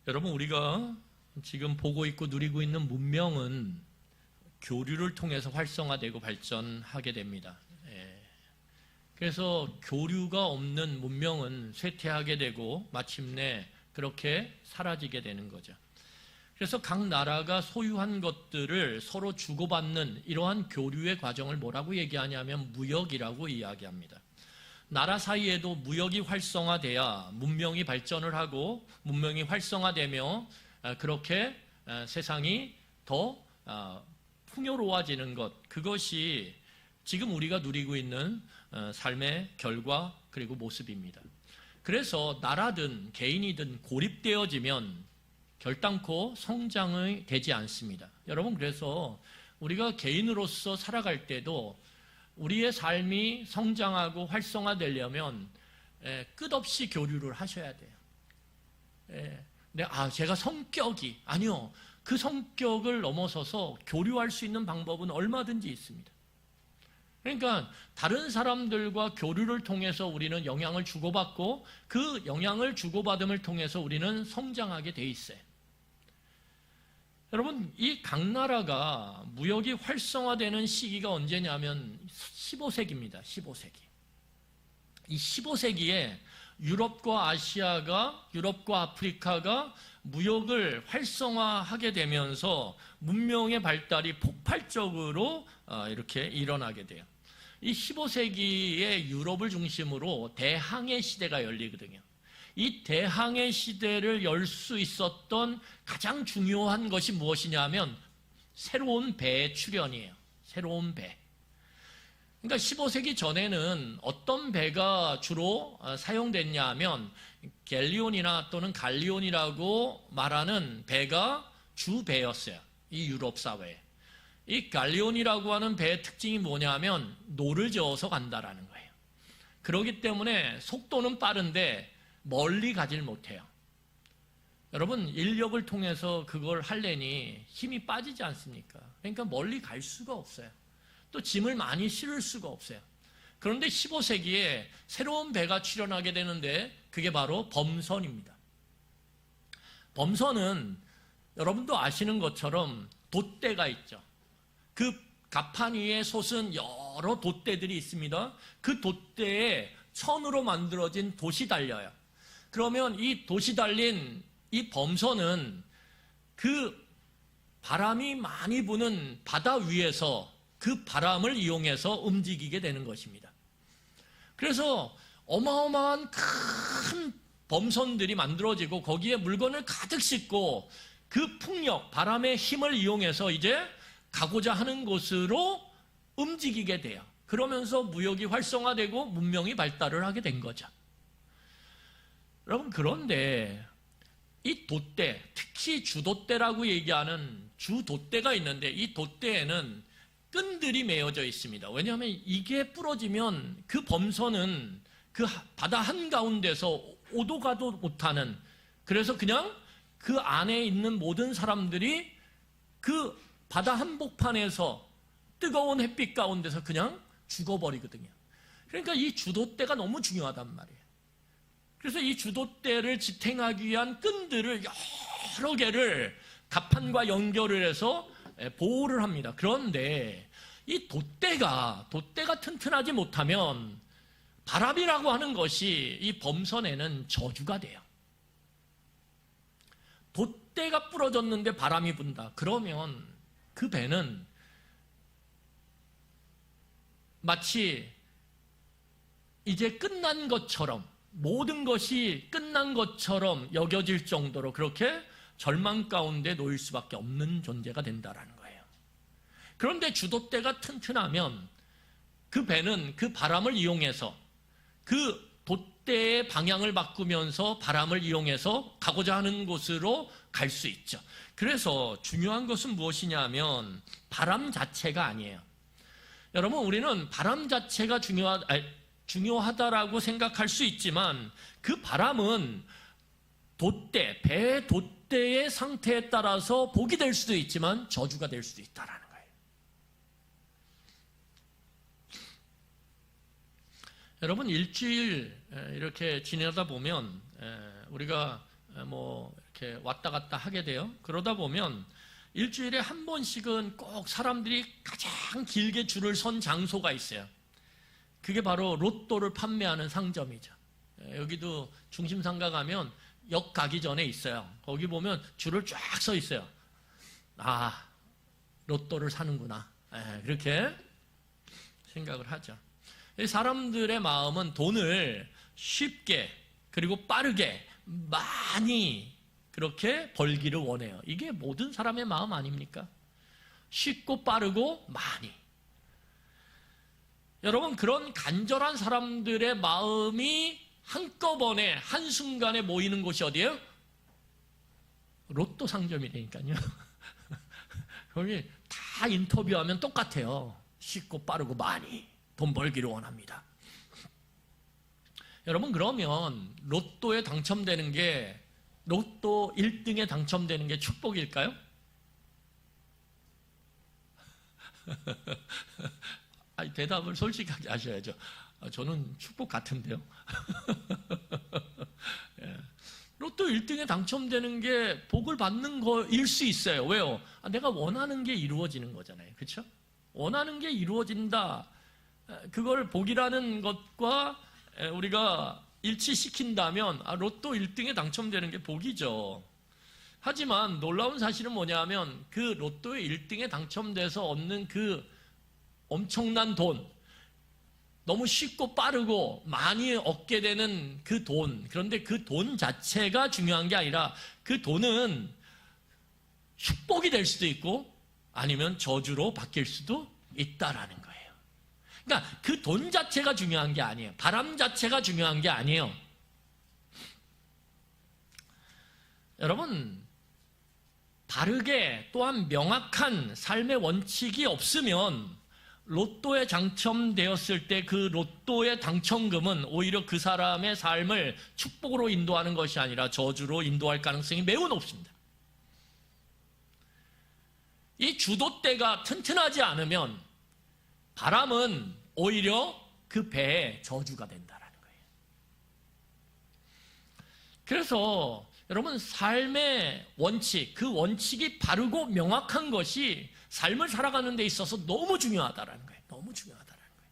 여러분, 우리가 지금 보고 있고 누리고 있는 문명은 교류를 통해서 활성화되고 발전하게 됩니다. 그래서 교류가 없는 문명은 쇠퇴하게 되고 마침내 그렇게 사라지게 되는 거죠. 그래서 각 나라가 소유한 것들을 서로 주고받는 이러한 교류의 과정을 뭐라고 얘기하냐면 무역이라고 이야기합니다. 나라 사이에도 무역이 활성화돼야 문명이 발전을 하고 문명이 활성화되며 그렇게 세상이 더 풍요로워지는 것, 그것이 지금 우리가 누리고 있는 삶의 결과 그리고 모습입니다. 그래서 나라든 개인이든 고립되어지면 결단코 성장이 되지 않습니다. 여러분, 그래서 우리가 개인으로서 살아갈 때도 우리의 삶이 성장하고 활성화되려면 끝없이 교류를 하셔야 돼요. 근데 제가 성격이 아니요. 그 성격을 넘어서서 교류할 수 있는 방법은 얼마든지 있습니다. 그러니까 다른 사람들과 교류를 통해서 우리는 영향을 주고받고 그 영향을 주고받음을 통해서 우리는 성장하게 돼 있어요. 여러분, 이 각 나라가 무역이 활성화되는 시기가 언제냐면 15세기입니다. 15세기. 이 15세기에 유럽과 아프리카가 무역을 활성화하게 되면서 문명의 발달이 폭발적으로 이렇게 일어나게 돼요. 이 15세기에 유럽을 중심으로 대항해 시대가 열리거든요. 이 대항해 시대를 열 수 있었던 가장 중요한 것이 무엇이냐면 새로운 배의 출현이에요. 새로운 배. 그러니까 15세기 전에는 어떤 배가 주로 사용됐냐 하면 갤리온이나 또는 갈리온이라고 말하는 배가 주 배였어요. 이 유럽 사회에. 이 갈리온이라고 하는 배의 특징이 뭐냐면 노를 저어서 간다라는 거예요. 그렇기 때문에 속도는 빠른데 멀리 가질 못해요. 여러분, 인력을 통해서 그걸 하려니 힘이 빠지지 않습니까? 그러니까 멀리 갈 수가 없어요. 또 짐을 많이 실을 수가 없어요. 그런데 15세기에 새로운 배가 출현하게 되는데 그게 바로 범선입니다. 범선은 여러분도 아시는 것처럼 돛대가 있죠. 그 갑판 위에 솟은 여러 돛대들이 있습니다. 그 돛대에 천으로 만들어진 돛이 달려요. 그러면 이 돛이 달린 이 범선은 그 바람이 많이 부는 바다 위에서 그 바람을 이용해서 움직이게 되는 것입니다. 그래서 어마어마한 큰 범선들이 만들어지고 거기에 물건을 가득 싣고 그 풍력, 바람의 힘을 이용해서 이제 가고자 하는 곳으로 움직이게 돼요. 그러면서 무역이 활성화되고 문명이 발달을 하게 된 거죠. 여러분, 그런데 이 돛대, 특히 주돛대라고 얘기하는 주돛대가 있는데 이 돛대에는 끈들이 메어져 있습니다. 왜냐하면 이게 부러지면 그 범선은 그 바다 한가운데서 오도 가도 못하는, 그래서 그냥 그 안에 있는 모든 사람들이 그 바다 한복판에서 뜨거운 햇빛 가운데서 그냥 죽어버리거든요. 그러니까 이 주돛대가 너무 중요하단 말이에요. 그래서 이 주돛대를 지탱하기 위한 끈들을 여러 개를 갑판과 연결을 해서 보호를 합니다. 그런데 이 돛대가 튼튼하지 못하면 바람이라고 하는 것이 이 범선에는 저주가 돼요. 돛대가 부러졌는데 바람이 분다. 그러면 그 배는 마치 이제 끝난 것처럼, 모든 것이 끝난 것처럼 여겨질 정도로 그렇게 절망 가운데 놓일 수밖에 없는 존재가 된다라는 거예요. 그런데 주돛대가 튼튼하면 그 배는 그 바람을 이용해서 그 돛대의 방향을 바꾸면서 바람을 이용해서 가고자 하는 곳으로 갈 수 있죠. 그래서 중요한 것은 무엇이냐 하면 바람 자체가 아니에요. 여러분, 우리는 바람 자체가 중요하다라고 생각할 수 있지만 그 바람은 배의 돛대의 상태에 따라서 복이 될 수도 있지만 저주가 될 수도 있다라는 거예요. 여러분, 일주일 이렇게 지내다 보면 우리가 뭐 이렇게 왔다 갔다 하게 돼요. 그러다 보면 일주일에 한 번씩은 꼭 사람들이 가장 길게 줄을 선 장소가 있어요. 그게 바로 로또를 판매하는 상점이죠. 여기도 중심상가 가면 역 가기 전에 있어요. 거기 보면 줄을 쫙 서 있어요. 아, 로또를 사는구나. 그렇게 생각을 하죠. 사람들의 마음은 돈을 쉽게 그리고 빠르게 많이 그렇게 벌기를 원해요. 이게 모든 사람의 마음 아닙니까? 쉽고 빠르고 많이. 여러분, 그런 간절한 사람들의 마음이 한꺼번에 한순간에 모이는 곳이 어디예요? 로또 상점이라니까요. 거기 다 인터뷰하면 똑같아요. 쉽고 빠르고 많이 돈 벌기를 원합니다. 여러분, 그러면 로또에 당첨되는 게, 로또 1등에 당첨되는 게 축복일까요? 아니, 대답을 솔직하게 하셔야죠. 저는 축복 같은데요. 예. 로또 1등에 당첨되는 게 복을 받는 거일 수 있어요. 왜요? 내가 원하는 게 이루어지는 거잖아요. 그렇죠? 원하는 게 이루어진다. 그걸 복이라는 것과 우리가 일치시킨다면 로또 1등에 당첨되는 게 복이죠. 하지만 놀라운 사실은 뭐냐면 그 로또의 1등에 당첨돼서 얻는 그 엄청난 돈, 너무 쉽고 빠르고 많이 얻게 되는 그 돈, 그런데 그 돈 자체가 중요한 게 아니라 그 돈은 축복이 될 수도 있고 아니면 저주로 바뀔 수도 있다라는 거예요. 그러니까 그 돈 자체가 중요한 게 아니에요. 바람 자체가 중요한 게 아니에요. 여러분, 바르게 또한 명확한 삶의 원칙이 없으면 로또에 당첨되었을 때 그 로또의 당첨금은 오히려 그 사람의 삶을 축복으로 인도하는 것이 아니라 저주로 인도할 가능성이 매우 높습니다. 이 주도대가 튼튼하지 않으면 바람은 오히려 그 배에 저주가 된다는 거예요. 그래서 여러분, 삶의 원칙, 그 원칙이 바르고 명확한 것이 삶을 살아가는 데 있어서 너무 중요하다는 거예요. 너무 중요하다는 거예요.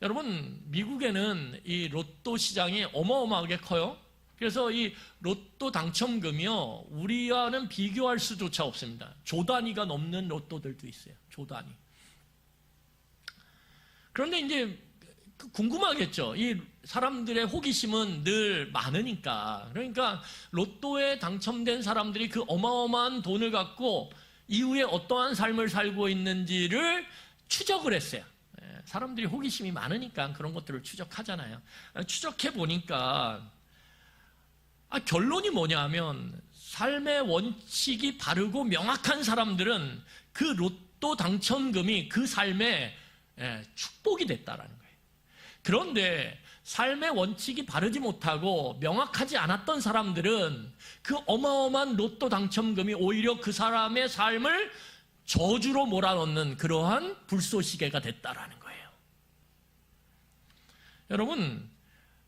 여러분, 미국에는 이 로또 시장이 어마어마하게 커요. 그래서 이 로또 당첨금이요, 우리와는 비교할 수조차 없습니다. 조 단위가 넘는 로또들도 있어요. 조 단위. 그런데 이제 궁금하겠죠. 이 사람들의 호기심은 늘 많으니까. 그러니까 로또에 당첨된 사람들이 그 어마어마한 돈을 갖고 이후에 어떠한 삶을 살고 있는지를 추적을 했어요. 사람들이 호기심이 많으니까 그런 것들을 추적하잖아요. 추적해 보니까 결론이 뭐냐면 삶의 원칙이 바르고 명확한 사람들은 그 로또 당첨금이 그 삶에 축복이 됐다라는 거예요. 그런데 삶의 원칙이 바르지 못하고 명확하지 않았던 사람들은 그 어마어마한 로또 당첨금이 오히려 그 사람의 삶을 저주로 몰아넣는 그러한 불쏘시개가 됐다라는 거예요. 여러분,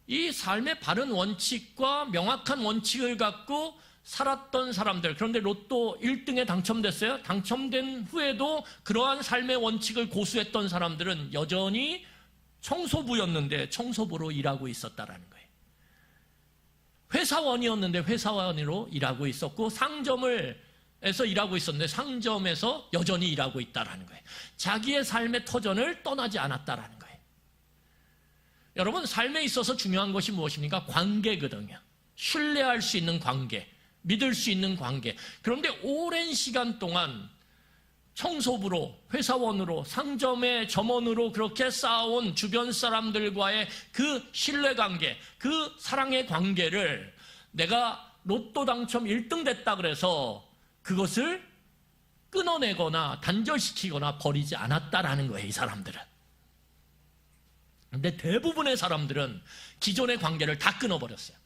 이 삶의 바른 원칙과 명확한 원칙을 갖고 살았던 사람들, 그런데 로또 1등에 당첨됐어요? 당첨된 후에도 그러한 삶의 원칙을 고수했던 사람들은 여전히 청소부였는데 청소부로 일하고 있었다라는 거예요. 회사원이었는데 회사원으로 일하고 있었고, 상점에서 일하고 있었는데 상점에서 여전히 일하고 있다라는 거예요. 자기의 삶의 터전을 떠나지 않았다라는 거예요. 여러분, 삶에 있어서 중요한 것이 무엇입니까? 관계거든요. 신뢰할 수 있는 관계, 믿을 수 있는 관계. 그런데 오랜 시간 동안 청소부로, 회사원으로, 상점의 점원으로 그렇게 쌓아온 주변 사람들과의 그 신뢰관계, 그 사랑의 관계를 내가 로또 당첨 1등 됐다 그래서 그것을 끊어내거나 단절시키거나 버리지 않았다라는 거예요, 이 사람들은. 근데 대부분의 사람들은 기존의 관계를 다 끊어버렸어요.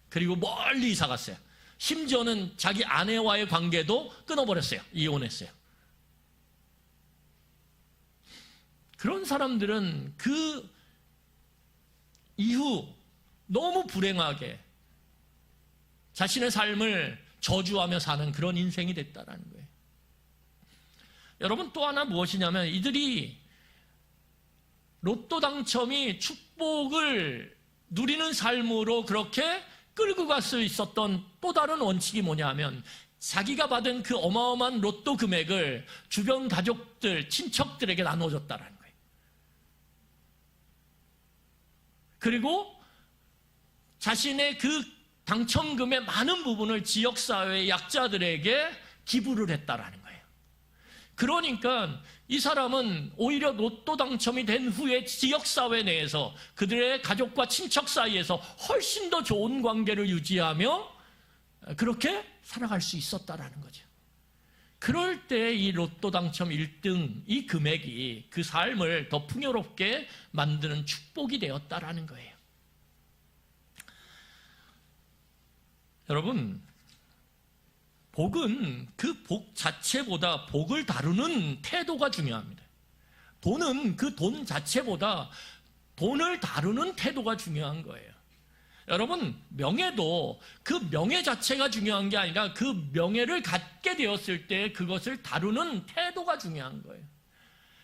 그리고 멀리 이사 갔어요. 심지어는 자기 아내와의 관계도 끊어버렸어요. 이혼했어요. 그런 사람들은 그 이후 너무 불행하게 자신의 삶을 저주하며 사는 그런 인생이 됐다라는 거예요. 여러분, 또 하나 무엇이냐면 이들이 로또 당첨이 축복을 누리는 삶으로 그렇게 끌고 갈 수 있었던 또 다른 원칙이 뭐냐면 자기가 받은 그 어마어마한 로또 금액을 주변 가족들, 친척들에게 나눠줬다라는 거예요. 그리고 자신의 그 당첨금의 많은 부분을 지역사회의 약자들에게 기부를 했다라는 거예요. 그러니까 이 사람은 오히려 로또 당첨이 된 후에 지역사회 내에서 그들의 가족과 친척 사이에서 훨씬 더 좋은 관계를 유지하며 그렇게 살아갈 수 있었다라는 거죠. 그럴 때 이 로또 당첨 1등 이 금액이 그 삶을 더 풍요롭게 만드는 축복이 되었다라는 거예요. 여러분, 복은 그 복 자체보다 복을 다루는 태도가 중요합니다. 돈은 그 돈 자체보다 돈을 다루는 태도가 중요한 거예요. 여러분, 명예도 그 명예 자체가 중요한 게 아니라 그 명예를 갖게 되었을 때 그것을 다루는 태도가 중요한 거예요.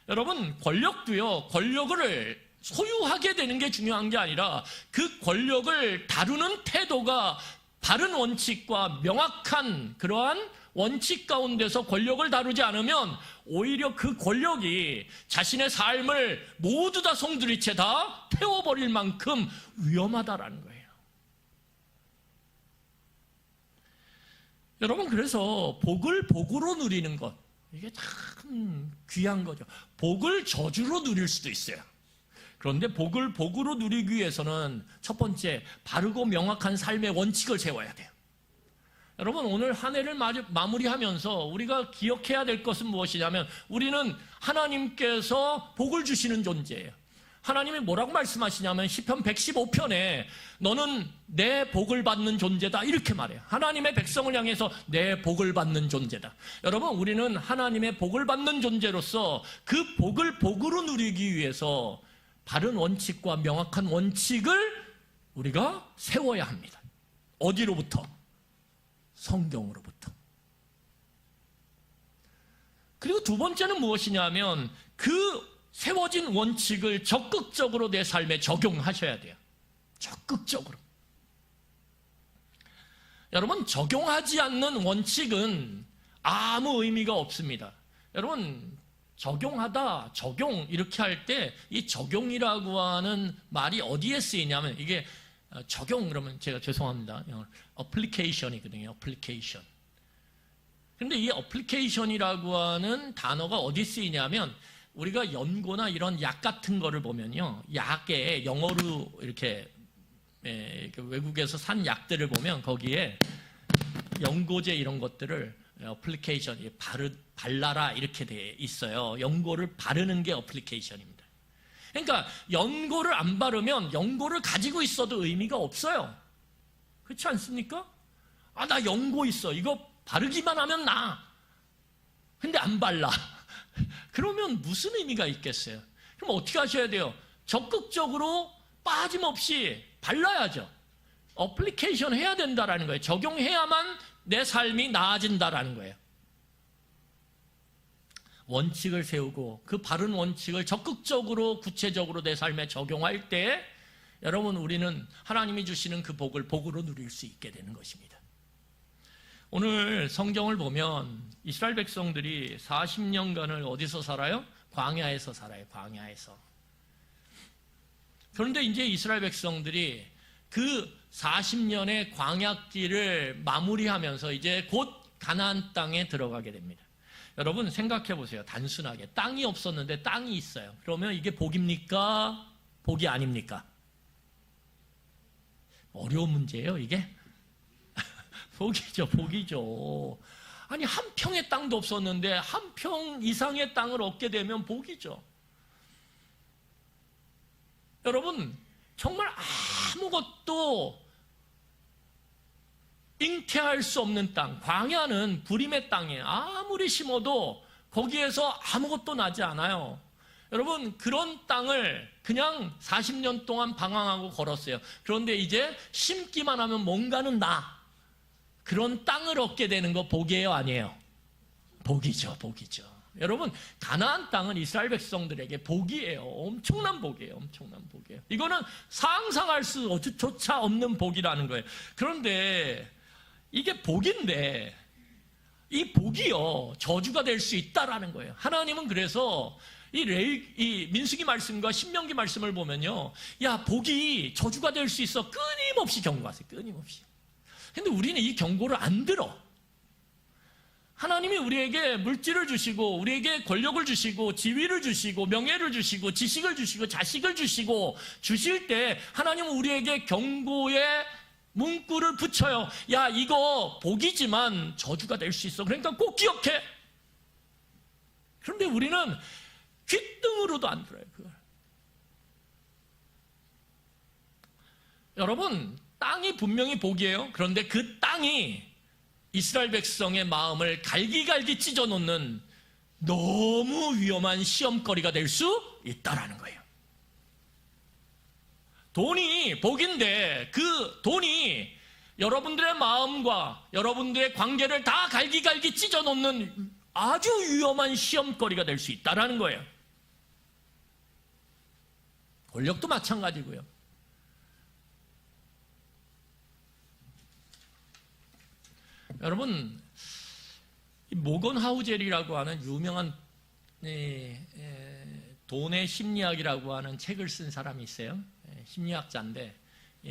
여러분, 권력도요, 권력을 소유하게 되는 게 중요한 게 아니라 그 권력을 다루는 태도가 바른 원칙과 명확한 그러한 원칙 가운데서 권력을 다루지 않으면 오히려 그 권력이 자신의 삶을 모두 다 송두리째 다 태워버릴 만큼 위험하다라는 거예요. 여러분, 그래서 복을 복으로 누리는 것, 이게 참 귀한 거죠. 복을 저주로 누릴 수도 있어요. 그런데 복을 복으로 누리기 위해서는 첫 번째, 바르고 명확한 삶의 원칙을 세워야 돼요. 여러분, 오늘 한 해를 마무리하면서 우리가 기억해야 될 것은 무엇이냐면 우리는 하나님께서 복을 주시는 존재예요. 하나님이 뭐라고 말씀하시냐면 시편 115편에 너는 내 복을 받는 존재다 이렇게 말해요. 하나님의 백성을 향해서 내 복을 받는 존재다. 여러분, 우리는 하나님의 복을 받는 존재로서 그 복을 복으로 누리기 위해서 바른 원칙과 명확한 원칙을 우리가 세워야 합니다. 어디로부터? 성경으로부터. 그리고 두 번째는 무엇이냐면 그 세워진 원칙을 적극적으로 내 삶에 적용하셔야 돼요. 적극적으로. 여러분, 적용하지 않는 원칙은 아무 의미가 없습니다. 여러분, 적용하다, 적용 이렇게 할 때 이 적용이라고 하는 말이 어디에 쓰이냐면 이게 적용 그러면 제가 죄송합니다. 어플리케이션이거든요. 어플리케이션. 근데 이 어플리케이션이라고 하는 단어가 어디 쓰이냐면 우리가 연고나 이런 약 같은 거를 보면요. 약에 영어로 이렇게 외국에서 산 약들을 보면 거기에 연고제 이런 것들을 어플리케이션, 발라라 이렇게 돼 있어요. 연고를 바르는 게 어플리케이션입니다. 그러니까 연고를 안 바르면 연고를 가지고 있어도 의미가 없어요. 그렇지 않습니까? 아, 나 연고 있어. 이거 바르기만 하면 나. 근데 안 발라. 그러면 무슨 의미가 있겠어요? 그럼 어떻게 하셔야 돼요? 적극적으로 빠짐없이 발라야죠. 어플리케이션 해야 된다라는 거예요. 적용해야만 내 삶이 나아진다라는 거예요. 원칙을 세우고 그 바른 원칙을 적극적으로 구체적으로 내 삶에 적용할 때 여러분, 우리는 하나님이 주시는 그 복을 복으로 누릴 수 있게 되는 것입니다. 오늘 성경을 보면 이스라엘 백성들이 40년간을 어디서 살아요? 광야에서 살아요. 광야에서. 그런데 이제 이스라엘 백성들이 그 40년의 광야길을 마무리하면서 이제 곧 가나안 땅에 들어가게 됩니다. 여러분, 생각해 보세요. 단순하게 땅이 없었는데 땅이 있어요. 그러면 이게 복입니까? 복이 아닙니까? 어려운 문제예요, 이게? 복이죠, 복이죠. 아니, 한 평의 땅도 없었는데 한 평 이상의 땅을 얻게 되면 복이죠. 여러분, 정말 아무것도 잉태할 수 없는 땅, 광야는 불임의 땅이에요. 아무리 심어도 거기에서 아무것도 나지 않아요. 여러분, 그런 땅을 그냥 40년 동안 방황하고 걸었어요. 그런데 이제 심기만 하면 뭔가는 나. 그런 땅을 얻게 되는 거 복이에요, 아니에요? 복이죠, 복이죠. 여러분, 가나안 땅은 이스라엘 백성들에게 복이에요. 엄청난 복이에요, 엄청난 복이에요. 이거는 상상할 수조차 없는 복이라는 거예요. 그런데 이게 복인데 이 복이요 저주가 될 수 있다라는 거예요. 하나님은 그래서 이 민수기 말씀과 신명기 말씀을 보면요, 야, 복이 저주가 될 수 있어 끊임없이 경고하세요. 끊임없이. 근데 우리는 이 경고를 안 들어. 하나님이 우리에게 물질을 주시고 우리에게 권력을 주시고 지위를 주시고 명예를 주시고 지식을 주시고 자식을 주시고 주실 때 하나님은 우리에게 경고의 문구를 붙여요. 야, 이거 복이지만 저주가 될 수 있어. 그러니까 꼭 기억해. 그런데 우리는 귓등으로도 안 들어요, 그걸. 여러분, 땅이 분명히 복이에요. 그런데 그 땅이 이스라엘 백성의 마음을 갈기갈기 찢어놓는 너무 위험한 시험거리가 될 수 있다라는 거예요. 돈이 복인데 그 돈이 여러분들의 마음과 여러분들의 관계를 다 갈기갈기 찢어놓는 아주 위험한 시험거리가 될 수 있다라는 거예요. 권력도 마찬가지고요. 여러분, 모건 하우젤이라고 하는 유명한 돈의 심리학이라고 하는 책을 쓴 사람이 있어요. 심리학자인데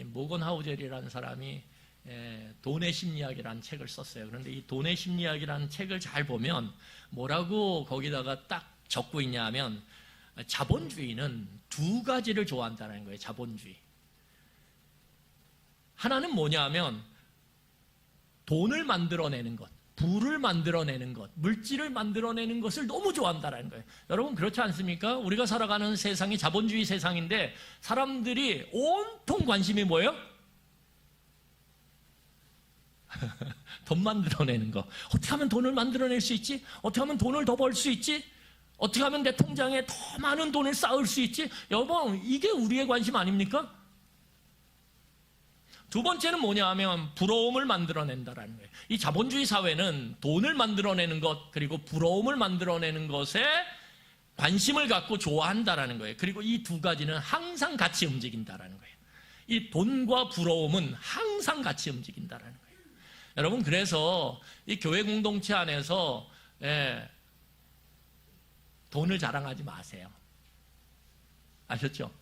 모건 하우젤이라는 사람이 돈의 심리학이라는 책을 썼어요. 그런데 이 돈의 심리학이라는 책을 잘 보면 뭐라고 거기다가 딱 적고 있냐 하면 자본주의는 두 가지를 좋아한다는 거예요. 자본주의. 하나는 뭐냐 하면 돈을 만들어내는 것, 부를 만들어내는 것, 물질을 만들어내는 것을 너무 좋아한다는 거예요. 여러분, 그렇지 않습니까? 우리가 살아가는 세상이 자본주의 세상인데 사람들이 온통 관심이 뭐예요? 돈 만들어내는 거. 어떻게 하면 돈을 만들어낼 수 있지? 어떻게 하면 돈을 더 벌 수 있지? 어떻게 하면 내 통장에 더 많은 돈을 쌓을 수 있지? 여러분, 이게 우리의 관심 아닙니까? 두 번째는 뭐냐 하면 부러움을 만들어낸다라는 거예요. 이 자본주의 사회는 돈을 만들어내는 것, 그리고 부러움을 만들어내는 것에 관심을 갖고 좋아한다라는 거예요. 그리고 이 두 가지는 항상 같이 움직인다라는 거예요. 이 돈과 부러움은 항상 같이 움직인다라는 거예요. 여러분, 그래서 이 교회 공동체 안에서 돈을 자랑하지 마세요. 아셨죠?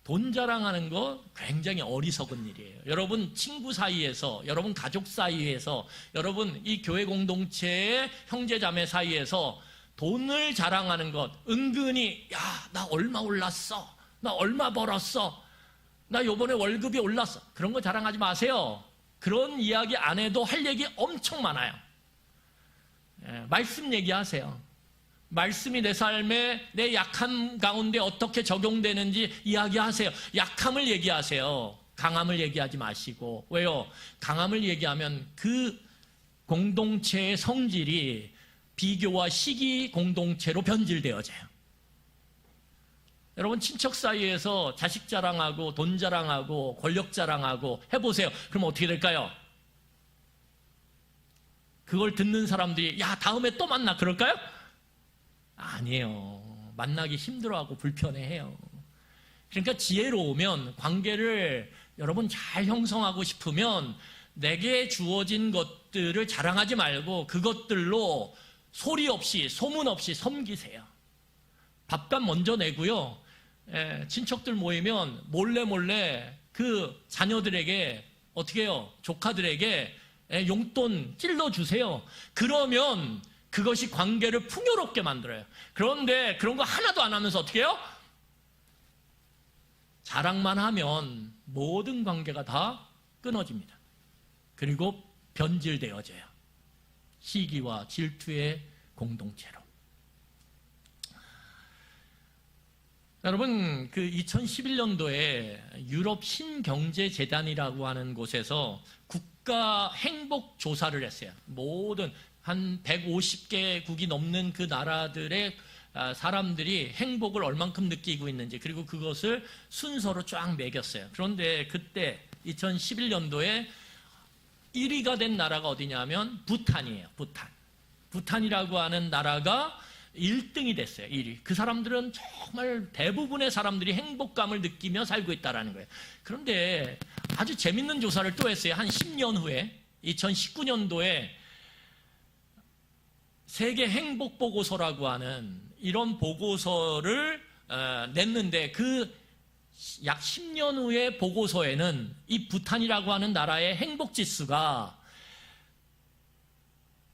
돈 자랑하는 거 굉장히 어리석은 일이에요. 여러분 친구 사이에서, 여러분 가족 사이에서, 여러분 이 교회 공동체의 형제자매 사이에서 돈을 자랑하는 것, 은근히 야, 나 얼마 올랐어, 나 얼마 벌었어, 나 요번에 월급이 올랐어, 그런 거 자랑하지 마세요. 그런 이야기 안 해도 할 얘기 엄청 많아요. 말씀 얘기하세요. 말씀이 내 삶에 내 약함 가운데 어떻게 적용되는지 이야기하세요. 약함을 얘기하세요. 강함을 얘기하지 마시고. 왜요? 강함을 얘기하면 그 공동체의 성질이 비교와 시기 공동체로 변질되어져요. 여러분 친척 사이에서 자식 자랑하고 돈 자랑하고 권력 자랑하고 해보세요. 그럼 어떻게 될까요? 그걸 듣는 사람들이 야, 다음에 또 만나 그럴까요? 아니에요. 만나기 힘들어하고 불편해해요. 그러니까 지혜로우면, 관계를 여러분 잘 형성하고 싶으면 내게 주어진 것들을 자랑하지 말고 그것들로 소리 없이 소문 없이 섬기세요. 밥값 먼저 내고요. 친척들 모이면 몰래 그 자녀들에게 어떻게 해요? 조카들에게 용돈 찔러주세요. 그러면 그것이 관계를 풍요롭게 만들어요. 그런데 그런 거 하나도 안 하면서 어떻게 해요? 자랑만 하면 모든 관계가 다 끊어집니다. 그리고 변질되어져요. 시기와 질투의 공동체로. 여러분, 그 2011년도에 유럽 신경제재단이라고 하는 곳에서 국가 행복 조사를 했어요. 모든 한 150개국이 넘는 그 나라들의 사람들이 행복을 얼만큼 느끼고 있는지, 그리고 그것을 순서로 쫙 매겼어요. 그런데 그때 2011년도에 1위가 된 나라가 어디냐면 부탄이에요. 부탄이라고 하는 나라가 1등이 됐어요. 1위. 그 사람들은 정말 대부분의 사람들이 행복감을 느끼며 살고 있다는 거예요. 그런데 아주 재밌는 조사를 또 했어요. 한 10년 후에 2019년도에 세계 행복보고서라고 하는 이런 보고서를 냈는데 그 약 10년 후의 보고서에는 이 부탄이라고 하는 나라의 행복지수가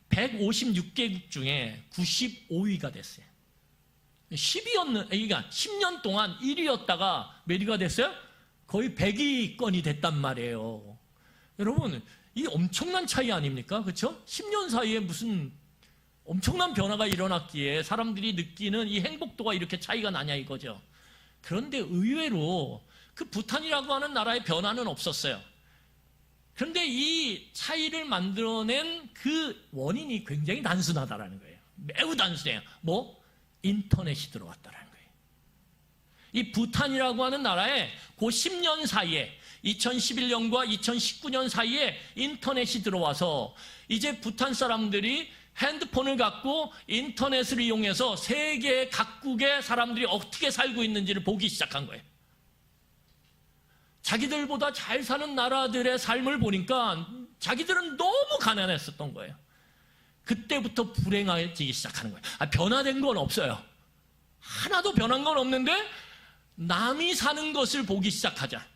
156개국 중에 95위가 됐어요. 그러니까 10년 동안 1위였다가 몇 위가 됐어요? 거의 100위권이 됐단 말이에요. 여러분, 이 엄청난 차이 아닙니까? 그렇죠? 10년 사이에 무슨 엄청난 변화가 일어났기에 사람들이 느끼는 이 행복도가 이렇게 차이가 나냐 이거죠. 그런데 의외로 그 부탄이라고 하는 나라의 변화는 없었어요. 그런데 이 차이를 만들어낸 그 원인이 굉장히 단순하다는 거예요. 매우 단순해요. 인터넷이 들어왔다는 거예요. 이 부탄이라고 하는 나라에 그 10년 사이에 2011년과 2019년 사이에 인터넷이 들어와서 이제 부탄 사람들이 핸드폰을 갖고 인터넷을 이용해서 세계 각국의 사람들이 어떻게 살고 있는지를 보기 시작한 거예요. 자기들보다 잘 사는 나라들의 삶을 보니까 자기들은 너무 가난했었던 거예요. 그때부터 불행해지기 시작하는 거예요. 변화된 건 없어요. 하나도 변한 건 없는데 남이 사는 것을 보기 시작하자.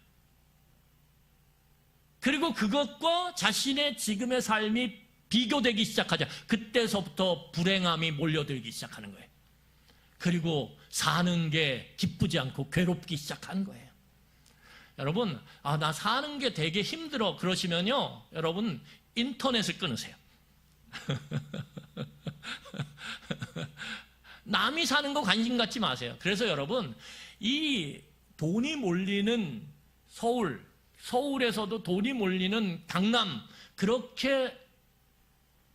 그리고 그것과 자신의 지금의 삶이 비교되기 시작하자. 그때서부터 불행함이 몰려들기 시작하는 거예요. 그리고 사는 게 기쁘지 않고 괴롭기 시작하는 거예요. 여러분, 나 사는 게 되게 힘들어 그러시면요, 여러분 인터넷을 끊으세요. 남이 사는 거 관심 갖지 마세요. 그래서 여러분, 이 돈이 몰리는 서울에서도 돈이 몰리는 강남, 그렇게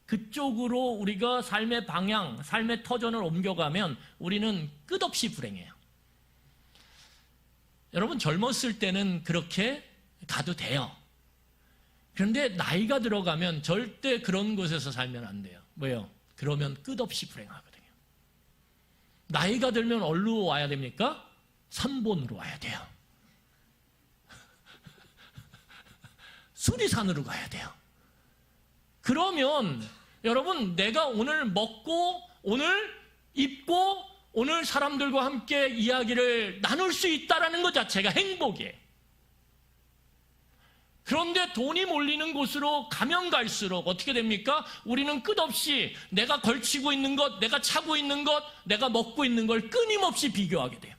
그쪽으로 우리가 삶의 방향, 삶의 터전을 옮겨가면 우리는 끝없이 불행해요. 여러분, 젊었을 때는 그렇게 가도 돼요. 그런데 나이가 들어가면 절대 그런 곳에서 살면 안 돼요. 왜요? 그러면 끝없이 불행하거든요. 나이가 들면 어디로 와야 됩니까? 산본으로 와야 돼요. 수리산으로 가야 돼요. 그러면 여러분, 내가 오늘 먹고 오늘 입고 오늘 사람들과 함께 이야기를 나눌 수 있다는 것 자체가 행복이에요. 그런데 돈이 몰리는 곳으로 가면 갈수록 어떻게 됩니까? 우리는 끝없이 내가 걸치고 있는 것, 내가 차고 있는 것, 내가 먹고 있는 걸 끊임없이 비교하게 돼요.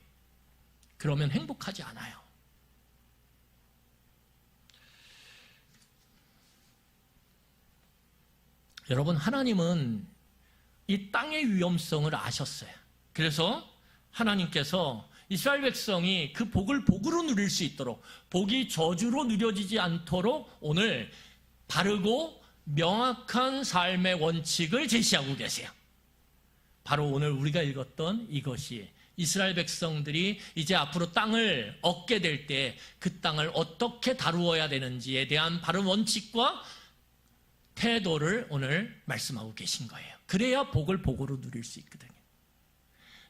그러면 행복하지 않아요. 여러분, 하나님은 이 땅의 위험성을 아셨어요. 그래서 하나님께서 이스라엘 백성이 그 복을 복으로 누릴 수 있도록, 복이 저주로 누려지지 않도록 오늘 바르고 명확한 삶의 원칙을 제시하고 계세요. 바로 오늘 우리가 읽었던 이것이 이스라엘 백성들이 이제 앞으로 땅을 얻게 될 때 그 땅을 어떻게 다루어야 되는지에 대한 바른 원칙과 태도를 오늘 말씀하고 계신 거예요. 그래야 복을 복으로 누릴 수 있거든요.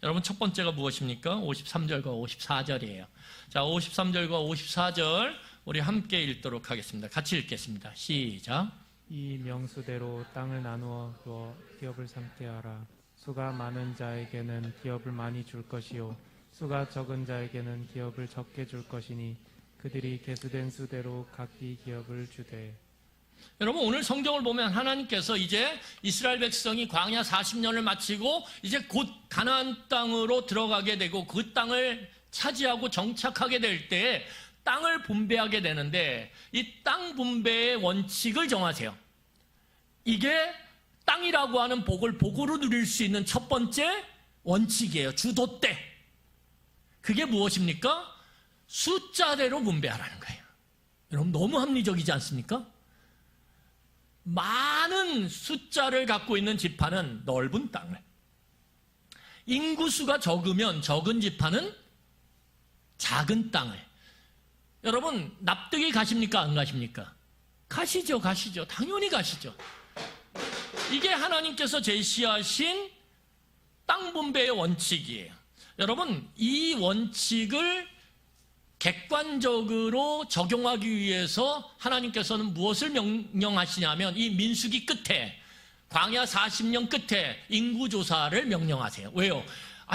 여러분, 첫 번째가 무엇입니까? 53절과 54절이에요. 자, 53절과 54절 우리 함께 읽도록 하겠습니다. 같이 읽겠습니다. 시작. 이 명수대로 땅을 나누어 두어 기업을 삼게 하라. 수가 많은 자에게는 기업을 많이 줄 것이요 수가 적은 자에게는 기업을 적게 줄 것이니 그들이 계수된 수대로 각기 기업을 주되. 여러분, 오늘 성경을 보면 하나님께서 이제 이스라엘 백성이 광야 40년을 마치고 이제 곧 가나안 땅으로 들어가게 되고 그 땅을 차지하고 정착하게 될 때 땅을 분배하게 되는데 이 땅 분배의 원칙을 정하세요. 이게 땅이라고 하는 복을 복으로 누릴 수 있는 첫 번째 원칙이에요. 주도대. 그게 무엇입니까? 숫자대로 분배하라는 거예요. 여러분, 너무 합리적이지 않습니까? 많은 숫자를 갖고 있는 지파는 넓은 땅을, 인구수가 적으면 적은 지파는 작은 땅을. 여러분 납득이 가십니까? 안 가십니까? 가시죠. 당연히 가시죠. 이게 하나님께서 제시하신 땅 분배의 원칙이에요. 여러분 이 원칙을 객관적으로 적용하기 위해서 하나님께서는 무엇을 명령하시냐면 이 민수기 끝에 광야 40년 끝에 인구조사를 명령하세요. 왜요?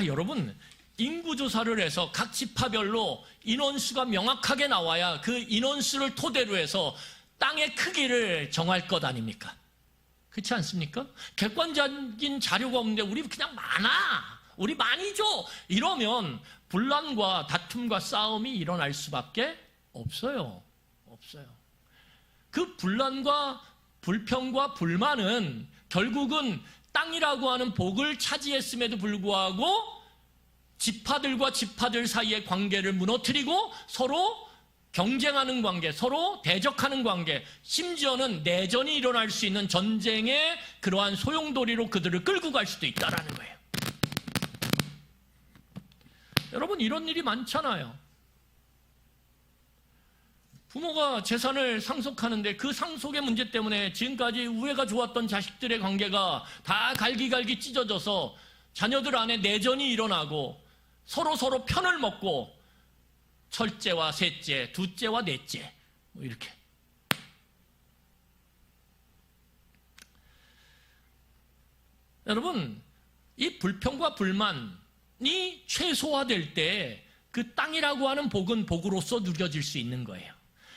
여러분 인구조사를 해서 각 지파별로 인원수가 명확하게 나와야 그 인원수를 토대로 해서 땅의 크기를 정할 것 아닙니까? 그렇지 않습니까? 객관적인 자료가 없는데 우리 그냥 우리 많이 줘 이러면 분란과 다툼과 싸움이 일어날 수밖에 없어요. 그 분란과 불평과 불만은 결국은 땅이라고 하는 복을 차지했음에도 불구하고 지파들과 지파들 사이의 관계를 무너뜨리고 서로 경쟁하는 관계, 서로 대적하는 관계, 심지어는 내전이 일어날 수 있는 전쟁의 그러한 소용돌이로 그들을 끌고 갈 수도 있다는 거예요. 여러분 이런 일이 많잖아요. 부모가 재산을 상속하는데 그 상속의 문제 때문에 지금까지 우애가 좋았던 자식들의 관계가 다 갈기갈기 찢어져서 자녀들 안에 내전이 일어나고 서로 편을 먹고 첫째와 셋째, 둘째와 넷째 이렇게. 여러분 이 불평과 불만이 최소화될 때 그 땅이라고 하는 복은 복으로서 누려질 수 있는 거예요.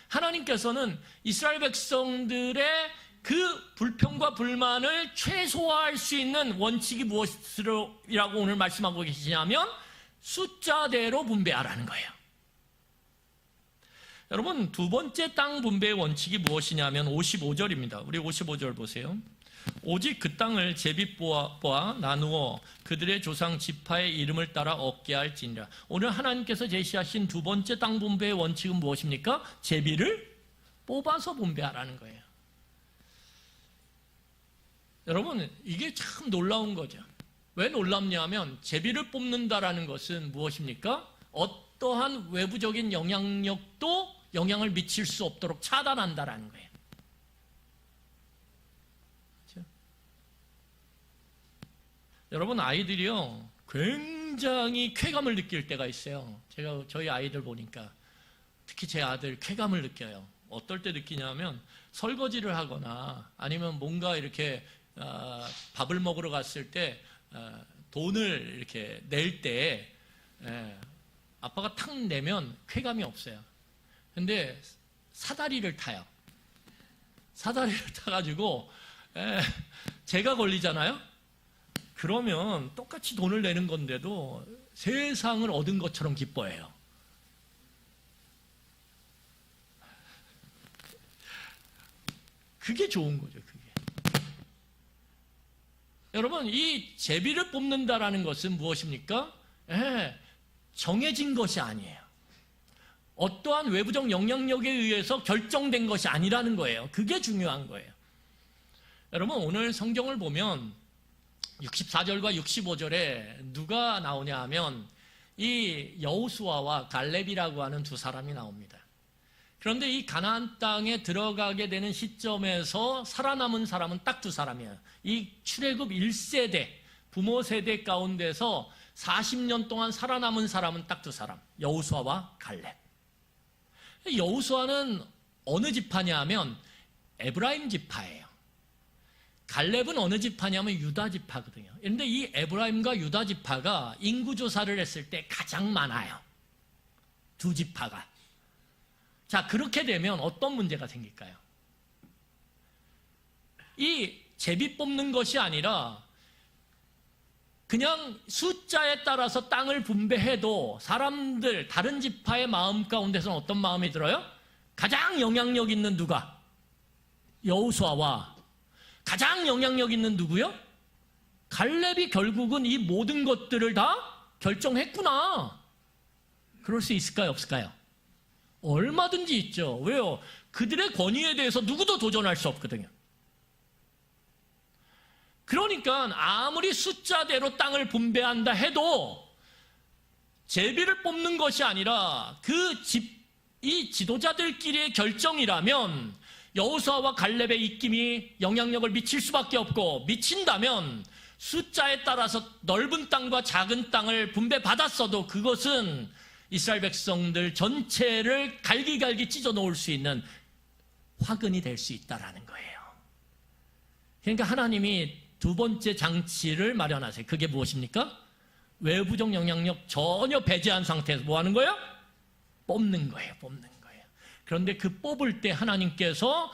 하나님께서는 이스라엘 백성들의 그 불평과 불만을 최소화할 수 있는 원칙이 무엇이라고 오늘 말씀하고 계시냐면 숫자대로 분배하라는 거예요. 여러분 두 번째 땅 분배의 원칙이 무엇이냐면 55절입니다. 우리 55절 보세요. 오직 그 땅을 제비보아 나누어 그들의 조상 지파의 이름을 따라 얻게 할지니라. 오늘 하나님께서 제시하신 두 번째 땅 분배의 원칙은 무엇입니까? 제비를 뽑아서 분배하라는 거예요. 여러분 이게 참 놀라운 거죠. 왜 놀랍냐면 제비를 뽑는다라는 것은 무엇입니까? 어떠한 외부적인 영향력도 영향을 미칠 수 없도록 차단한다라는 거예요. 그렇죠? 여러분 아이들이요 굉장히 쾌감을 느낄 때가 있어요. 제가 저희 아이들 보니까 특히 제 아들 쾌감을 느껴요. 어떨 때 느끼냐면 설거지를 하거나 아니면 뭔가 이렇게 밥을 먹으러 갔을 때 돈을 이렇게 낼 때 아빠가 탁 내면 쾌감이 없어요. 근데 사다리를 타요. 사다리를 타가지고 제가 걸리잖아요. 그러면 똑같이 돈을 내는 건데도 세상을 얻은 것처럼 기뻐해요. 그게 좋은 거죠. 그게. 여러분 이 제비를 뽑는다라는 것은 무엇입니까? 정해진 것이 아니에요. 어떠한 외부적 영향력에 의해서 결정된 것이 아니라는 거예요. 그게 중요한 거예요. 여러분 오늘 성경을 보면 64절과 65절에 누가 나오냐 하면 이 여호수아와 갈렙이라고 하는 두 사람이 나옵니다. 그런데 이 가나안 땅에 들어가게 되는 시점에서 살아남은 사람은 딱 두 사람이에요. 이 출애굽 1세대 부모 세대 가운데서 40년 동안 살아남은 사람은 딱 두 사람, 여호수아와 갈렙. 여호수아는 어느 지파냐 하면 에브라임 지파예요. 갈렙은 어느 지파냐면 유다 지파거든요. 그런데 이 에브라임과 유다 지파가 인구조사를 했을 때 가장 많아요. 두 지파가. 자, 그렇게 되면 어떤 문제가 생길까요? 이 제비 뽑는 것이 아니라 그냥 숫자에 따라서 땅을 분배해도 사람들, 다른 지파의 마음 가운데서는 어떤 마음이 들어요? 가장 영향력 있는 누가? 여호수아와 가장 영향력 있는 누구요? 갈렙이 결국은 이 모든 것들을 다 결정했구나. 그럴 수 있을까요? 없을까요? 얼마든지 있죠. 왜요? 그들의 권위에 대해서 누구도 도전할 수 없거든요. 그러니까 아무리 숫자대로 땅을 분배한다 해도 제비를 뽑는 것이 아니라 그 이 지도자들끼리의 결정이라면 여호수아와 갈렙의 입김이 영향력을 미칠 수밖에 없고, 미친다면 숫자에 따라서 넓은 땅과 작은 땅을 분배받았어도 그것은 이스라엘 백성들 전체를 갈기갈기 찢어 놓을 수 있는 화근이 될 수 있다라는 거예요. 그러니까 하나님이 두 번째 장치를 마련하세요. 그게 무엇입니까? 외부적 영향력 전혀 배제한 상태에서 뭐 하는 거예요? 뽑는 거예요. 그런데 그 뽑을 때 하나님께서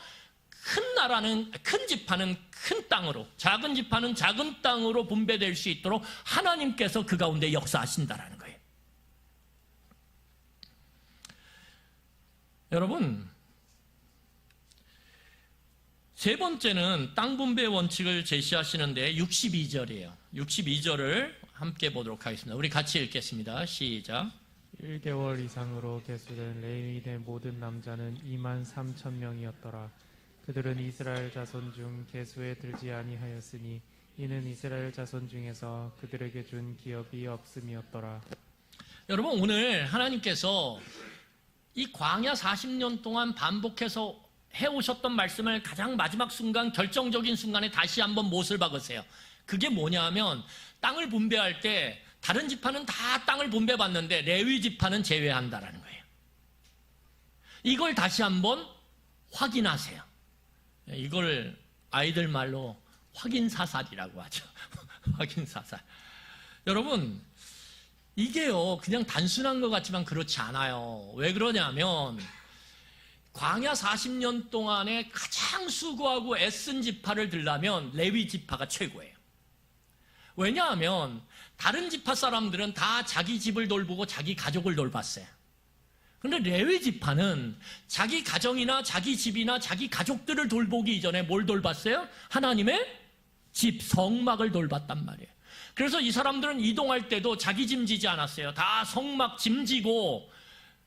큰 나라는, 큰 지파는 큰 땅으로, 작은 지파는 작은 땅으로 분배될 수 있도록 하나님께서 그 가운데 역사하신다라는 거예요. 여러분, 세 번째는 땅 분배 원칙을 제시하시는데 62절이에요. 62절을 함께 보도록 하겠습니다. 우리 같이 읽겠습니다. 시작. 1개월 이상으로 계수된 레위인의 모든 남자는 23,000명이었더라. 그들은 이스라엘 자손 중 계수에 들지 아니하였으니 이는 이스라엘 자손 중에서 그들에게 준 기업이 없음이었더라. 여러분, 오늘 하나님께서 이 광야 40년 동안 반복해서 해오셨던 말씀을 가장 마지막 순간, 결정적인 순간에 다시 한번 못을 박으세요. 그게 뭐냐면, 땅을 분배할 때 다른 지파는 다 땅을 분배받는데 레위 지파는 제외한다라는 거예요. 이걸 다시 한번 확인하세요. 이걸 아이들 말로 확인사살이라고 하죠. 확인사살. 여러분, 이게요, 그냥 단순한 것 같지만 그렇지 않아요. 왜 그러냐면, 광야 40년 동안에 가장 수고하고 애쓴 지파를 들라면 레위 지파가 최고예요. 왜냐하면 다른 지파 사람들은 다 자기 집을 돌보고 자기 가족을 돌봤어요. 그런데 레위 지파는 자기 가정이나 자기 집이나 자기 가족들을 돌보기 이전에 뭘 돌봤어요? 하나님의 집, 성막을 돌봤단 말이에요. 그래서 이 사람들은 이동할 때도 자기 짐 지지 않았어요. 다 성막 짐지고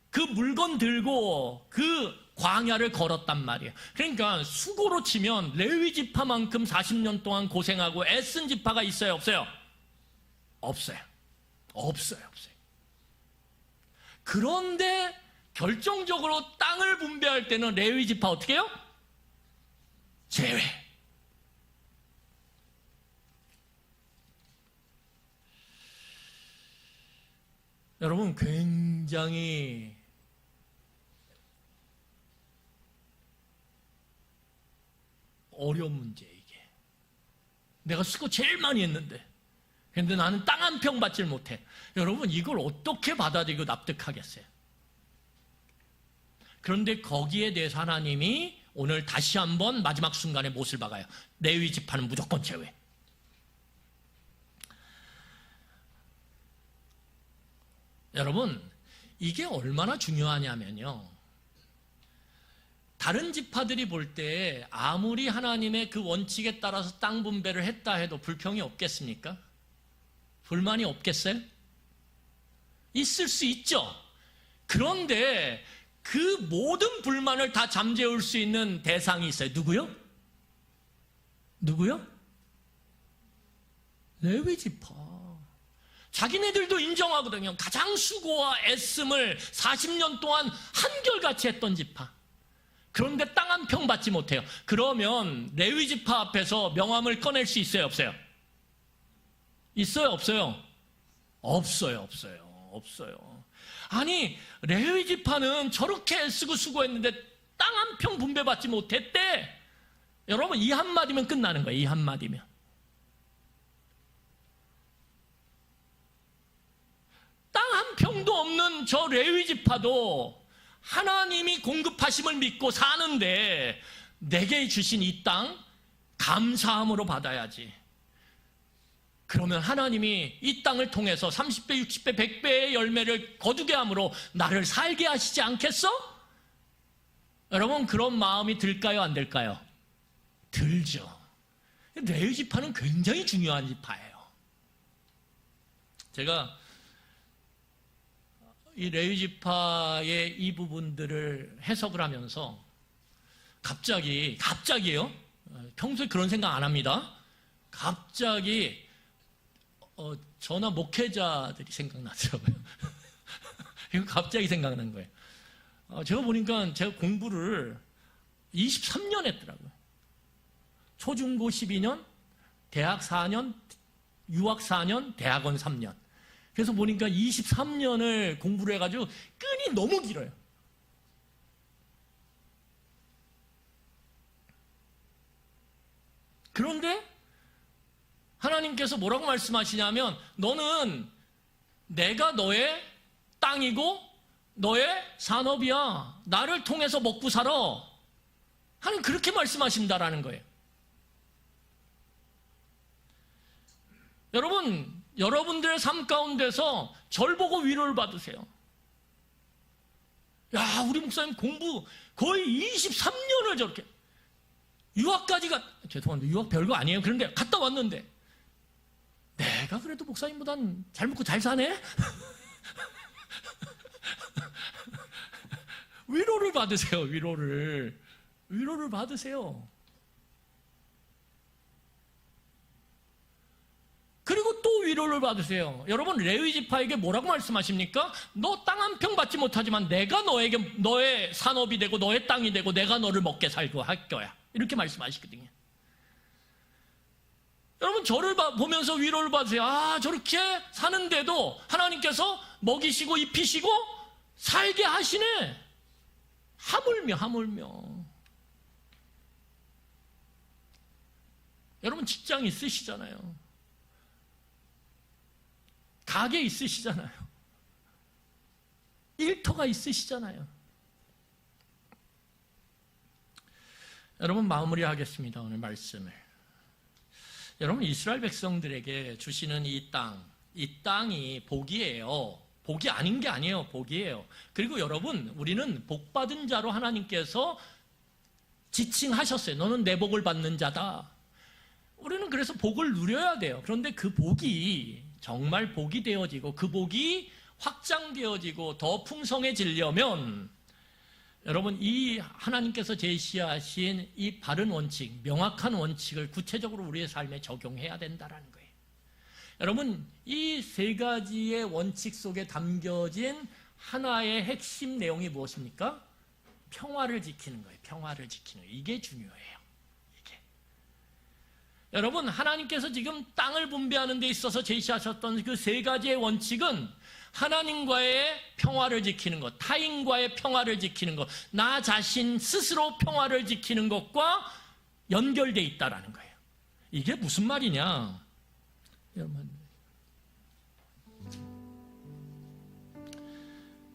그 물건 들고 그 광야를 걸었단 말이에요. 그러니까 수고로 치면 레위 지파만큼 40년 동안 고생하고 애쓴 지파가 있어요, 없어요? 없어요. 그런데 결정적으로 땅을 분배할 때는 레위 지파 어떻게 해요? 제외. 여러분, 굉장히 어려운 문제예요, 이게. 내가 수고 제일 많이 했는데, 근데 나는 땅 한 평 받질 못해. 여러분, 이걸 어떻게 받아들이고 납득하겠어요? 그런데 거기에 대해서 하나님이 오늘 다시 한번 마지막 순간에 못을 박아요. 레위 지파는 무조건 제외. 여러분, 이게 얼마나 중요하냐면요, 다른 지파들이 볼 때 아무리 하나님의 그 원칙에 따라서 땅 분배를 했다 해도 불평이 없겠습니까? 불만이 없겠어요? 있을 수 있죠. 그런데 그 모든 불만을 다 잠재울 수 있는 대상이 있어요. 누구요? 레위 지파. 자기네들도 인정하거든요. 가장 수고와 애씀을 40년 동안 한결같이 했던 지파. 그런데 땅 한 평 받지 못해요. 그러면 레위 지파 앞에서 명함을 꺼낼 수 있어요, 없어요? 있어요, 없어요? 없어요. 아니, 레위 지파는 저렇게 애쓰고 수고했는데 땅 한 평 분배받지 못했대. 여러분, 이 한마디면 끝나는 거예요. 이 한마디면. 땅 한 평도 없는 저 레위 지파도 하나님이 공급하심을 믿고 사는데 내게 주신 이 땅 감사함으로 받아야지. 그러면 하나님이 이 땅을 통해서 30배, 60배, 100배의 열매를 거두게 함으로 나를 살게 하시지 않겠어? 여러분, 그런 마음이 들까요, 안 들까요? 들죠. 레위 지파는 굉장히 중요한 지파예요. 제가 이 레위 지파의 이 부분들을 해석을 하면서 갑자기요? 평소에 그런 생각 안 합니다. 갑자기 저나 목회자들이 생각나더라고요. 이거 갑자기 생각난 거예요. 제가 보니까 제가 공부를 23년 했더라고요. 초중고 12년, 대학 4년, 유학 4년, 대학원 3년. 그래서 보니까 23년을 공부를 해가지고 끈이 너무 길어요. 그런데 하나님께서 뭐라고 말씀하시냐면 너는 내가 너의 땅이고 너의 산업이야. 나를 통해서 먹고 살아. 하나님 그렇게 말씀하신다라는 거예요. 여러분, 여러분들의 삶 가운데서 절 보고 위로를 받으세요. 야, 우리 목사님 공부 거의 23년을 저렇게 유학까지 죄송한데 유학 별거 아니에요. 그런데 갔다 왔는데 내가 그래도 목사님보단 잘 먹고 잘 사네? 위로를 받으세요. 위로를 받으세요. 그리고 또 위로를 받으세요. 여러분, 레위 지파에게 뭐라고 말씀하십니까? 너 땅 한 평 받지 못하지만 내가 너에게 너의 산업이 되고 너의 땅이 되고 내가 너를 먹게 살고 할 거야. 이렇게 말씀하시거든요. 여러분, 저를 보면서 위로를 받으세요. 아, 저렇게 사는데도 하나님께서 먹이시고 입히시고 살게 하시네. 하물며. 여러분, 직장 있으시잖아요. 가게 있으시잖아요. 일터가 있으시잖아요. 여러분, 마무리하겠습니다. 오늘 말씀을. 여러분, 이스라엘 백성들에게 주시는 이 땅이 복이에요. 복이 아닌 게 아니에요. 복이에요. 그리고 여러분, 우리는 복받은 자로 하나님께서 지칭하셨어요. 너는 내 복을 받는 자다. 우리는 그래서 복을 누려야 돼요. 그런데 그 복이 정말 복이 되어지고 그 복이 확장되어지고 더 풍성해지려면 여러분, 이 하나님께서 제시하신 이 바른 원칙, 명확한 원칙을 구체적으로 우리의 삶에 적용해야 된다는 거예요. 여러분, 이 세 가지의 원칙 속에 담겨진 하나의 핵심 내용이 무엇입니까? 평화를 지키는 거예요. 평화를 지키는 거예요. 이게 중요해요. 이게. 여러분, 하나님께서 지금 땅을 분배하는 데 있어서 제시하셨던 그 세 가지의 원칙은 하나님과의 평화를 지키는 것, 타인과의 평화를 지키는 것, 나 자신 스스로 평화를 지키는 것과 연결되어 있다는 거예요. 이게 무슨 말이냐?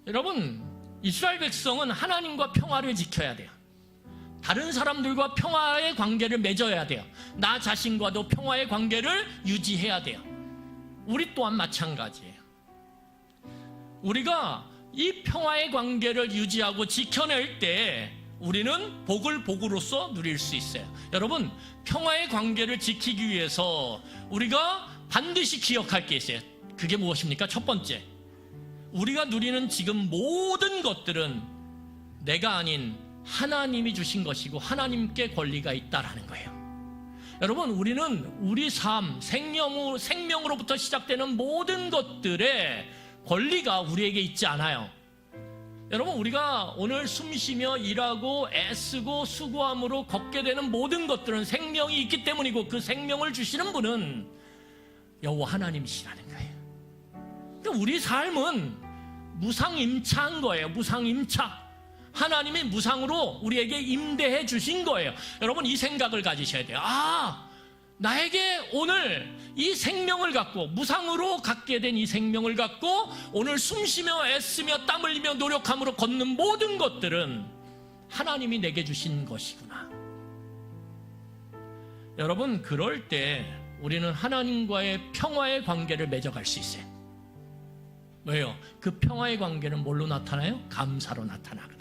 여러분, 이스라엘 백성은 하나님과 평화를 지켜야 돼요. 다른 사람들과 평화의 관계를 맺어야 돼요. 나 자신과도 평화의 관계를 유지해야 돼요. 우리 또한 마찬가지예요. 우리가 이 평화의 관계를 유지하고 지켜낼 때 우리는 복을 복으로서 누릴 수 있어요. 여러분, 평화의 관계를 지키기 위해서 우리가 반드시 기억할 게 있어요. 그게 무엇입니까? 첫 번째, 우리가 누리는 지금 모든 것들은 내가 아닌 하나님이 주신 것이고 하나님께 권리가 있다라는 거예요. 여러분, 우리는 우리 삶, 생명으로부터 시작되는 모든 것들의 권리가 우리에게 있지 않아요. 여러분, 우리가 오늘 숨쉬며 일하고 애쓰고 수고함으로 걷게 되는 모든 것들은 생명이 있기 때문이고 그 생명을 주시는 분은 여호와 하나님이시라는 거예요. 그러니까 우리 삶은 무상임차한 거예요. 무상임차. 하나님이 무상으로 우리에게 임대해 주신 거예요. 여러분, 이 생각을 가지셔야 돼요. 나에게 오늘 이 생명을 갖고 무상으로 갖게 된 이 생명을 갖고 오늘 숨쉬며 애쓰며 땀 흘리며 노력함으로 걷는 모든 것들은 하나님이 내게 주신 것이구나. 여러분, 그럴 때 우리는 하나님과의 평화의 관계를 맺어갈 수 있어요. 왜요? 그 평화의 관계는 뭘로 나타나요? 감사로 나타나거든요.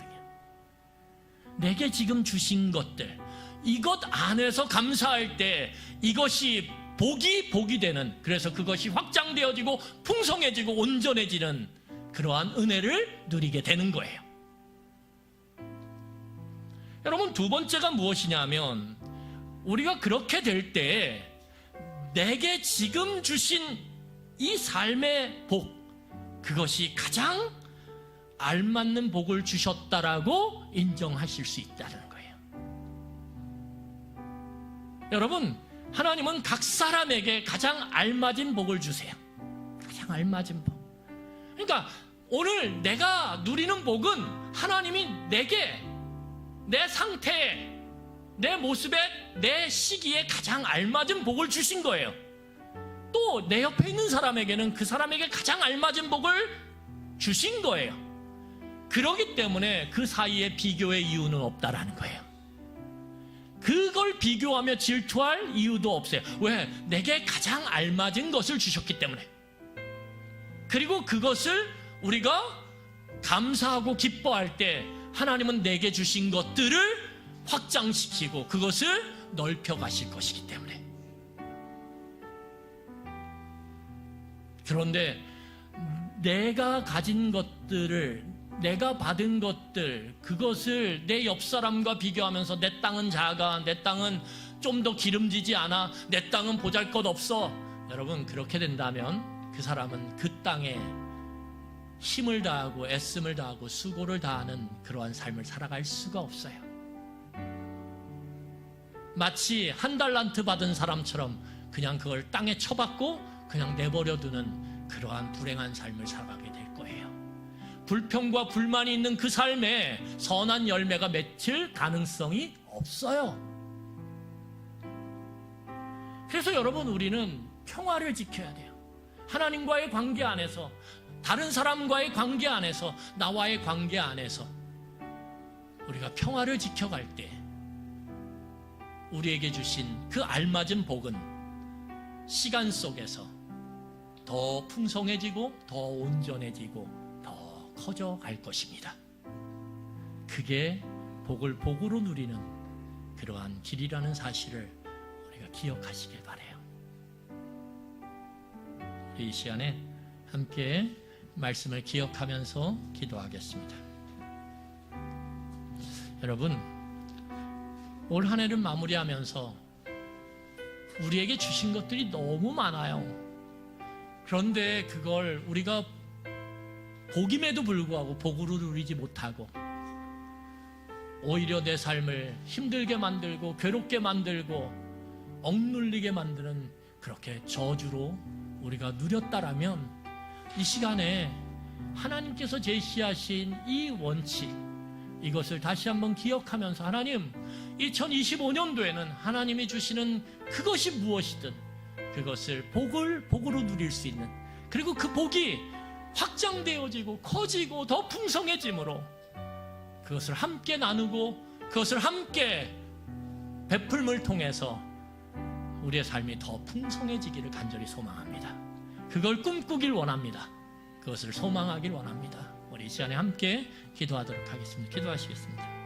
내게 지금 주신 것들, 이것 안에서 감사할 때 이것이 복이 되는, 그래서 그것이 확장되어지고 풍성해지고 온전해지는 그러한 은혜를 누리게 되는 거예요. 여러분, 두 번째가 무엇이냐면 우리가 그렇게 될 때 내게 지금 주신 이 삶의 복, 그것이 가장 알맞는 복을 주셨다라고 인정하실 수 있다는 거예요. 여러분, 하나님은 각 사람에게 가장 알맞은 복을 주세요. 가장 알맞은 복. 그러니까 오늘 내가 누리는 복은 하나님이 내게, 내 상태에, 내 모습에, 내 시기에 가장 알맞은 복을 주신 거예요. 또 내 옆에 있는 사람에게는 그 사람에게 가장 알맞은 복을 주신 거예요. 그렇기 때문에 그 사이에 비교의 이유는 없다라는 거예요. 그걸 비교하며 질투할 이유도 없어요. 왜? 내게 가장 알맞은 것을 주셨기 때문에. 그리고 그것을 우리가 감사하고 기뻐할 때 하나님은 내게 주신 것들을 확장시키고 그것을 넓혀 가실 것이기 때문에. 그런데 내가 가진 것들을, 내가 받은 것들, 그것을 내 옆 사람과 비교하면서 내 땅은 작아, 내 땅은 좀 더 기름지지 않아, 내 땅은 보잘것없어. 여러분, 그렇게 된다면 그 사람은 그 땅에 힘을 다하고 애씀을 다하고 수고를 다하는 그러한 삶을 살아갈 수가 없어요. 마치 한 달란트 받은 사람처럼 그냥 그걸 땅에 쳐박고 그냥 내버려두는 그러한 불행한 삶을 살아가게 될 거예요. 불평과 불만이 있는 그 삶에 선한 열매가 맺힐 가능성이 없어요. 그래서 여러분, 우리는 평화를 지켜야 돼요. 하나님과의 관계 안에서, 다른 사람과의 관계 안에서, 나와의 관계 안에서 우리가 평화를 지켜갈 때 우리에게 주신 그 알맞은 복은 시간 속에서 더 풍성해지고 더 온전해지고 더 커져갈 것입니다. 그게 복을 복으로 누리는 그러한 길이라는 사실을 우리가 기억하시길 바라요. 이 시간에 함께 말씀을 기억하면서 기도하겠습니다. 여러분, 올 한 해를 마무리하면서 우리에게 주신 것들이 너무 많아요. 그런데 그걸 우리가 복임에도 불구하고 복으로 누리지 못하고 오히려 내 삶을 힘들게 만들고 괴롭게 만들고 억눌리게 만드는 그렇게 저주로 우리가 누렸다라면 이 시간에 하나님께서 제시하신 이 원칙, 이것을 다시 한번 기억하면서 하나님, 2025년도에는 하나님이 주시는 그것이 무엇이든 그것을 복으로 누릴 수 있는, 그리고 그 복이 확장되어지고 커지고 더 풍성해짐으로 그것을 함께 나누고 그것을 함께 베풀음을 통해서 우리의 삶이 더 풍성해지기를 간절히 소망합니다. 그걸 꿈꾸길 원합니다. 그것을 소망하길 원합니다. 우리 이 시간에 함께 기도하도록 하겠습니다. 기도하시겠습니다.